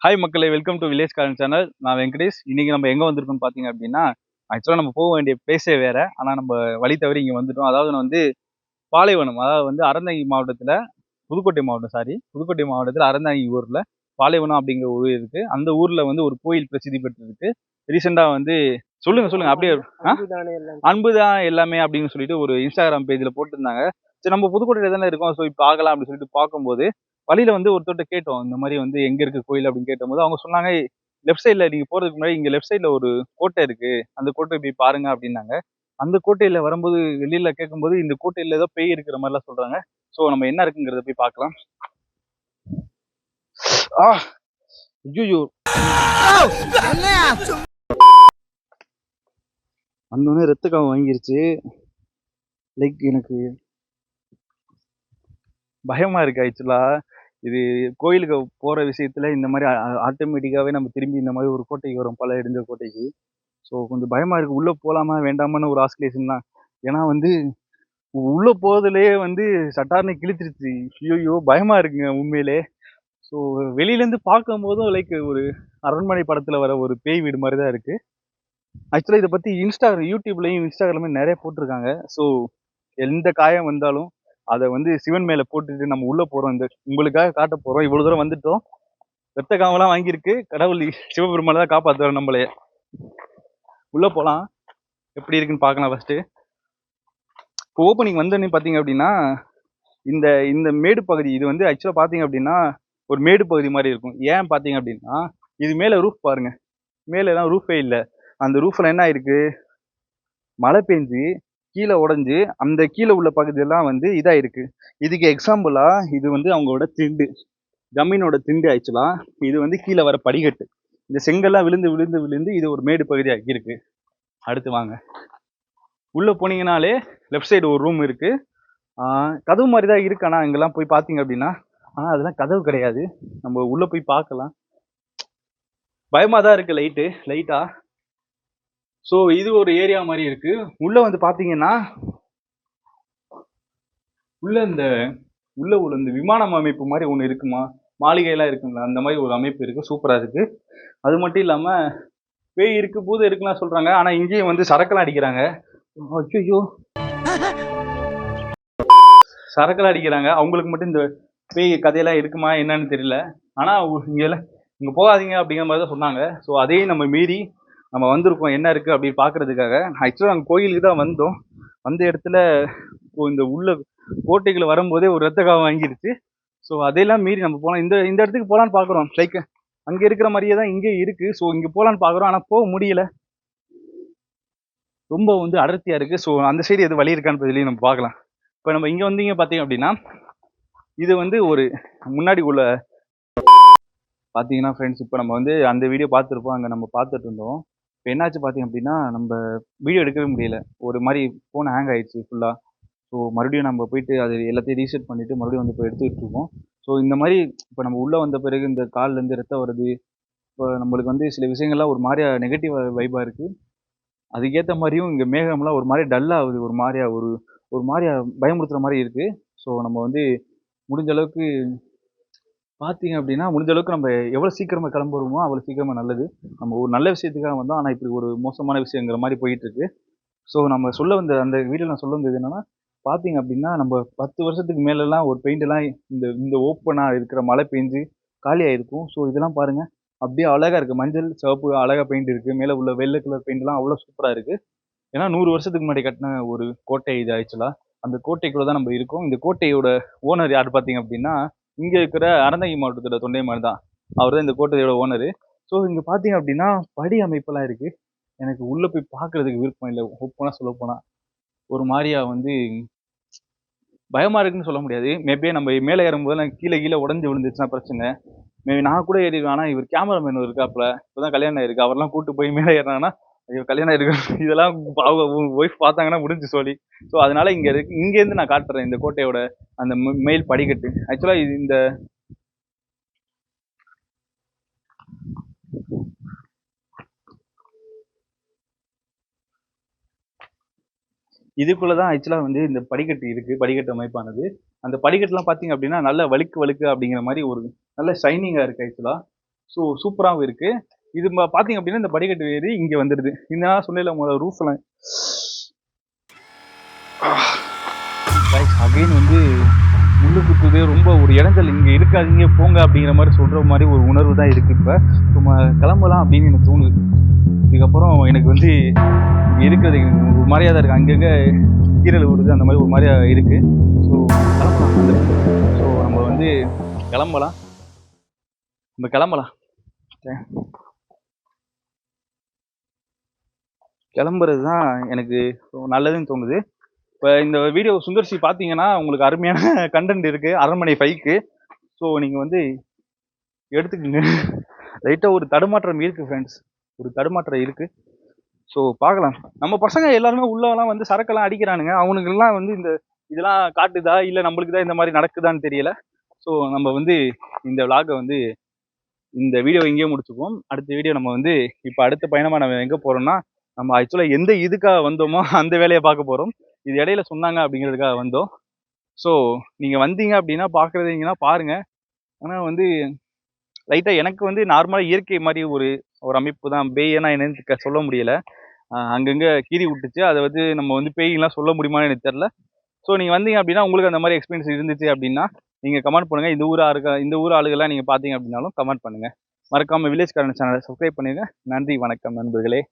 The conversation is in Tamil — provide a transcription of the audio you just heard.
ஹாய் மக்களே, welcome to village garden channel. நான் வெங்கடேஷ். இன்னைக்கு நம்ம எங்கே வந்திருக்கோம்னு பார்த்தீங்க அப்படின்னா, ஆக்சுவலாக நம்ம போக வேண்டிய பிளேஸே வேற. ஆனால் நம்ம வழி தவறி இங்கே வந்துட்டோம். அதாவது நான் வந்து பாலைவனம், அதாவது வந்து அறந்தாங்கி மாவட்டத்தில், புதுக்கோட்டை மாவட்டம், புதுக்கோட்டை மாவட்டத்தில் அறந்தாங்கி ஊரில் பாலைவனம் அப்படிங்கிற ஊர் இருக்கு. அந்த ஊரில் வந்து ஒரு கோயில் பிரசித்தி பெற்றிருக்கு. ரீசெண்டாக வந்து சொல்லுங்க அப்படியே அன்பு தான் எல்லாமே அப்படின்னு சொல்லிட்டு ஒரு இன்ஸ்டாகிராம் பேஜில் போட்டிருந்தாங்க. சரி, நம்ம புதுக்கோட்டையில் தானே இருக்கோம், ஸோ இப்போ ஆகலாம் அப்படின்னு சொல்லிட்டு பார்க்கும்போது வழியில வந்து ஒருத்தர்கிட்ட கேட்டோம், இந்த மாதிரி வந்து எங்க இருக்கு கோயில் அப்படின்னு கேட்டபோது அவங்க சொன்னாங்க, லெஃப்ட் சைட்ல நீங்க போறதுக்கு முன்னாடி இங்க லெஃப்ட் சைட்ல ஒரு கோட்டை இருக்கு, அந்த கோட்டை போய் பாருங்க அப்படின்னாங்க. அந்த கோட்டையில வரும்போது வெளியில கேட்கும்போது இந்த கோட்டையில ஏதோ பேய் இருக்கிற மாதிரி எல்லாம் சொல்றாங்க. சோ நம்ம என்ன இருக்குங்கிறத போய் பார்க்கலாம். ஐயோ, வந்தோடனே ரத்த காவம் வாங்கிருச்சு. லைக் எனக்கு பயமா இருக்கு ஆக்சுவலா. இது கோயிலுக்கு போற விஷயத்துல இந்த மாதிரி ஆட்டோமேட்டிக்காவே நம்ம திரும்பி இந்த மாதிரி ஒரு கோட்டைக்கு வரும், பல இடிஞ்ச கோட்டைக்கு. ஸோ கொஞ்சம் பயமா இருக்கு. உள்ள போலாமா வேண்டாமான்னு ஒரு ஆஸ்கிலேஷன் தான். ஏன்னா வந்து உள்ள போறதுலயே வந்து சட்டார்னு கிழிச்சிருச்சு. ஐயோ பயமா இருக்குங்க உண்மையிலே. ஸோ வெளியில இருந்து பார்க்கும் போதும் லைக் ஒரு அரண்மனை படத்துல வர ஒரு பேய் வீடு மாதிரி தான் இருக்கு. ஆக்சுவலா இதை பத்தி யூடியூப்லயும் இன்ஸ்டாகிராம்லயும் நிறைய போட்டிருக்காங்க. ஸோ எந்த காயம் வந்தாலும் அதை வந்து சிவன் மேல போட்டுட்டு நம்ம உள்ள போறோம். இந்த உங்களுக்காக காட்ட போறோம். இவ்வளவு தூரம் வந்துட்டோம். ரத்த காவெல்லாம் வாங்கியிருக்கு. கடவுள் சிவபெருமானை தான் காப்பாத்துவார் நம்மளைய. உள்ள போலாம், எப்படி இருக்குன்னு பார்க்கலாம். ஃபர்ஸ்ட் இப்போ ஓப்பனிங் வந்தோடனே பார்த்தீங்க அப்படின்னா இந்த இந்த மேடு பகுதி, இது வந்து ஆக்சுவலாக பார்த்தீங்க அப்படின்னா ஒரு மேடு பகுதி மாதிரி இருக்கும். ஏன் பார்த்தீங்க அப்படின்னா இது மேலே ரூஃப் பாருங்க, மேலே எல்லாம் ரூஃபே இல்லை. அந்த ரூஃபில் என்ன ஆயிருக்கு, மழை பெஞ்சு கீழே உடஞ்சி அந்த கீழே உள்ள பகுதியெல்லாம் வந்து இதாயிருக்கு. இதுக்கு எக்ஸாம்பிளா இது வந்து அவங்களோட திண்டு, ஜமீனோட திண்டு. ஆக்சுவலா இது வந்து கீழே வர படிக்கட்டு. இந்த செங்கல்லாம் விழுந்து விழுந்து விழுந்து இது ஒரு மேடு பகுதி இருக்கு. அடுத்து வாங்க, உள்ள போனீங்கனாலே லெஃப்ட் சைடு ஒரு ரூம் இருக்கு. கதவு மாதிரி தான் இருக்கு. ஆனால் இங்கெல்லாம் போய் பார்த்தீங்க அப்படின்னா அதெல்லாம் கதவு கிடையாது. நம்ம உள்ள போய் பார்க்கலாம். பயமா தான் இருக்கு லைட்டா. ஸோ இது ஒரு ஏரியா மாதிரி இருக்கு. உள்ள வந்து பார்த்தீங்கன்னா உள்ள உள்ள இந்த விமானம் அமைப்பு மாதிரி ஒன்று இருக்குமா, மாளிகையெல்லாம் இருக்குங்களா, அந்த மாதிரி ஒரு அமைப்பு இருக்கு. சூப்பரா இருக்கு. அது மட்டும் இல்லாம பேய் இருக்கு பூதம் இருக்குலாம் சொல்றாங்க. ஆனா இங்கேயும் வந்து சரக்கெல்லாம் அடிக்கிறாங்க. ஐயோ, சரக்கெல்லாம் அடிக்கிறாங்க. அவங்களுக்கு மட்டும் இந்த பேய் கதையெல்லாம் இருக்குமா என்னன்னு தெரியல. ஆனா இங்க போகாதீங்க அப்படிங்கிற மாதிரி தான் சொன்னாங்க. ஸோ அதையும் நம்ம மீறி நம்ம வந்திருக்கோம் என்ன இருக்கு அப்படின்னு பாக்குறதுக்காக. ஆக்சுவலாக நாங்கள் கோயிலுக்கு தான் வந்தோம். வந்த இடத்துல இந்த உள்ள கோட்டைக்குள்ள வரும்போதே ஒரு ரத்த காவம் வாங்கிருச்சு. ஸோ அதையெல்லாம் மீறி நம்ம போலாம். இந்த இந்த இடத்துக்கு போலான்னு பாக்குறோம். லைக் அங்க இருக்கிற மாதிரியே தான் இங்கே இருக்கு. ஸோ இங்க போலான்னு பாக்குறோம், ஆனா போக முடியல. ரொம்ப வந்து அடர்த்தியா இருக்கு. ஸோ அந்த சைடு எது வழி இருக்கான்னு சொல்லி நம்ம பார்க்கலாம். இப்போ நம்ம இங்க வந்தீங்க பார்த்தீங்க அப்படின்னா இது வந்து ஒரு முன்னாடி உள்ள பார்த்தீங்கன்னா ஃப்ரெண்ட்ஸ், இப்போ நம்ம வந்து அந்த வீடியோ பார்த்துருப்போம். அங்கே நம்ம பார்த்துட்டு இருந்தோம். இப்போ என்னாச்சு பார்த்தீங்க அப்படின்னா நம்ம வீடியோ எடுக்கவே முடியல. ஒரு மாதிரி ஃபோன் ஹேங் ஆயிடுச்சு ஃபுல்லாக. ஸோ மறுபடியும் நம்ம போயிட்டு அது எல்லாத்தையும் ரீசெட் பண்ணிவிட்டு மறுபடியும் வந்து இப்போ எடுத்துக்கிட்டு இருக்கோம். ஸோ இந்த மாதிரி இப்போ நம்ம உள்ளே வந்த பிறகு இந்த கால்லேருந்து ரத்தம் வருது. இப்போ நம்மளுக்கு வந்து சில விஷயங்கள்லாம் ஒரு மாதிரியா நெகட்டிவ் வைப்பாக இருக்குது. அதுக்கேற்ற மாதிரியும் இங்கே மேகம்லாம் ஒரு மாதிரி டல்லாகுது. ஒரு மாதிரியா ஒரு மாதிரியா பயமுறுத்துகிற மாதிரி இருக்குது. ஸோ நம்ம வந்து முடிஞ்ச அளவுக்கு பார்த்தீங்க அப்படின்னா முடிஞ்ச அளவுக்கு நம்ம எவ்வளோ சீக்கிரமாக கிளம்புறோமோ அவ்வளோ சீக்கிரமாக நல்லது. நம்ம ஒரு நல்ல விஷயத்துக்காக வந்தோம், ஆனால் இப்படி ஒரு மோசமான விஷயங்கிற மாதிரி போயிட்டு இருக்கு. ஸோ நம்ம சொல்ல வந்த அந்த வீடியோ நான் சொல்ல வந்தது என்னன்னா, பார்த்தீங்க அப்படின்னா நம்ம 10 வருஷத்துக்கு மேலெல்லாம் ஒரு பெயிண்ட் எல்லாம் இந்த இந்த ஓப்பனாக இருக்கிற மழை பெஞ்சு காலியாக இருக்கும். ஸோ இதெல்லாம் பாருங்க, அப்படியே அழகா இருக்கு. மஞ்சள் சிவப்பு அழகா பெயிண்ட் இருக்கு. மேலே உள்ள வெள்ளை கலர் பெயிண்ட் எல்லாம் அவ்வளோ சூப்பராக இருக்கு. ஏன்னா 100 வருஷத்துக்கு முன்னாடி கட்டின ஒரு கோட்டை இது. ஆக்சுவலா அந்த கோட்டைக்குள்ள தான் நம்ம இருக்கோம். இந்த கோட்டையோட ஓனர் யார் பார்த்தீங்க அப்படின்னா இங்க இருக்கிற அறந்தாங்கி மாவட்டத்தோட தொண்டைமான் தான். அவர் தான் இந்த கோட்டையோட ஓனரு. ஸோ இங்க பார்த்தீங்க அப்படின்னா படி அமைப்பெல்லாம் இருக்கு. எனக்கு உள்ள போய் பார்க்கறதுக்கு விருப்பம் இல்லை. ஓப்பனா சொல்ல போனா ஒரு மாதிரியா வந்து பயமா இருக்குன்னு சொல்ல முடியாது. மேபி நம்ம மேலே ஏறும்போது கீழே கீழே உடஞ்சி விழுந்துச்சுன்னா பிரச்சனை. மேபி நான் கூட ஏறிடுவேன். ஆனால் இவர் கேமராமேன் இருக்காப்புல, இப்போதான் கல்யாணம் ஆயிருக்கு. அவரெல்லாம் கூட்டு போய் மேலே ஏறினாங்கன்னா ஐயோ கல்யாணம் ஆயிருக்கு இதெல்லாம் ஒய்ஃப் பார்த்தாங்கன்னா முடிஞ்சு சொல்லி. ஸோ அதனால இங்க இருக்கு. இங்கேருந்து நான் காட்டுறேன் இந்த கோட்டையோட அந்த மேல் படிக்கட்டு. ஆக்சுவலா இந்த இதுக்குள்ளதான் ஆக்சுவலா வந்து இந்த படிக்கட்டு இருக்கு. படிக்கட்டு அமைப்பானது. அந்த படிக்கட்டுலாம் பார்த்தீங்க அப்படின்னா நல்ல வழுக்கு வழுக்கு அப்படிங்கிற மாதிரி ஒரு நல்ல ஷைனிங்கா இருக்கு ஆக்சுவலா. ஸோ சூப்பராகவும் இருக்குது. இது பார்த்தீங்க அப்படின்னா இந்த படிக்கட்டு ஏறி இங்கே வந்துடுது. இந்த சொன்ன முதல்ல ரூஃப்லாம் அகைன் வந்து முள்ளு குத்துது, ரொம்ப ஒரு இடங்கள் இங்கே இருக்காதீங்க போங்க அப்படிங்கிற மாதிரி சொல்கிற மாதிரி ஒரு உணர்வு தான் இருக்குது. இப்போ சும்மா கிளம்பலாம் அப்படின்னு எனக்கு தோணுது. இதுக்கப்புறம் எனக்கு வந்து இங்கே இருக்கிறது ஒரு மாதிரியாக தான் இருக்குது. அங்கங்கே கீரல் விடுது, அந்த மாதிரி ஒரு மாதிரியாக இருக்குது. ஸோ கிளம்பலாம் அந்த ஸோ நம்ம வந்து கிளம்பலாம் கிளம்புறது தான் எனக்கு நல்லதுன்னு தோணுது. இப்போ இந்த வீடியோ சுந்தர்சி பார்த்தீங்கன்னா உங்களுக்கு அருமையான கண்டென்ட் இருக்குது அரண்மனை 5க்கு. ஸோ நீங்கள் வந்து எடுத்துக்கோங்க. லைட்டாக ஒரு தடுமாற்றம் இருக்குது ஃப்ரெண்ட்ஸ், ஒரு தடுமாற்றம் இருக்குது. ஸோ பார்க்கலாம். நம்ம பசங்க எல்லாருமே உள்ளலாம் வந்து சரக்கெல்லாம் அடிக்கிறானுங்க. அவனுக்கெல்லாம் வந்து இந்த இதெல்லாம் காட்டுதா இல்லை நம்மளுக்கு தான் இந்த மாதிரி நடக்குதான்னு தெரியல. ஸோ நம்ம வந்து இந்த விளாகை வந்து இந்த வீடியோ இங்கேயே முடிச்சுக்குவோம். அடுத்த வீடியோ நம்ம வந்து இப்போ அடுத்த பயணமாக நம்ம எங்கே போகிறோம்னா, நம்ம ஆக்சுவலாக எந்த இதுக்காக வந்தோமோ அந்த வேலையை பார்க்க போகிறோம். இது இடையில சொன்னாங்க அப்படிங்கிறதுக்காக வந்தோம். ஸோ நீங்கள் வந்தீங்க அப்படின்னா பார்க்குறதுங்கன்னா பாருங்கள். ஆனால் வந்து லைட்டாக எனக்கு வந்து நார்மலாக இயற்கை மாதிரி ஒரு அமைப்பு தான். பேய்னா என்னன்னு சொல்ல முடியலை. அங்கங்கே கீறி விட்டுச்சு. அதை வந்து நம்ம வந்து பேய்லாம் சொல்ல முடியுமான்னு எனக்கு தெரில. ஸோ நீங்கள் வந்தீங்க அப்படின்னா உங்களுக்கு அந்த மாதிரி எக்ஸ்பீரியன்ஸ் இருந்துச்சு அப்படின்னா நீங்கள் கமெண்ட் பண்ணுங்கள். இந்த ஊர் ஆளுகள்லாம் நீங்கள் பார்த்தீங்க அப்படின்னாலும் கமெண்ட் பண்ணுங்கள். மறக்காமல் வில்லேஜ் கார்டன் சேனலை சப்ஸ்கிரைப் பண்ணுங்கள். நன்றி, வணக்கம் நண்பர்களே.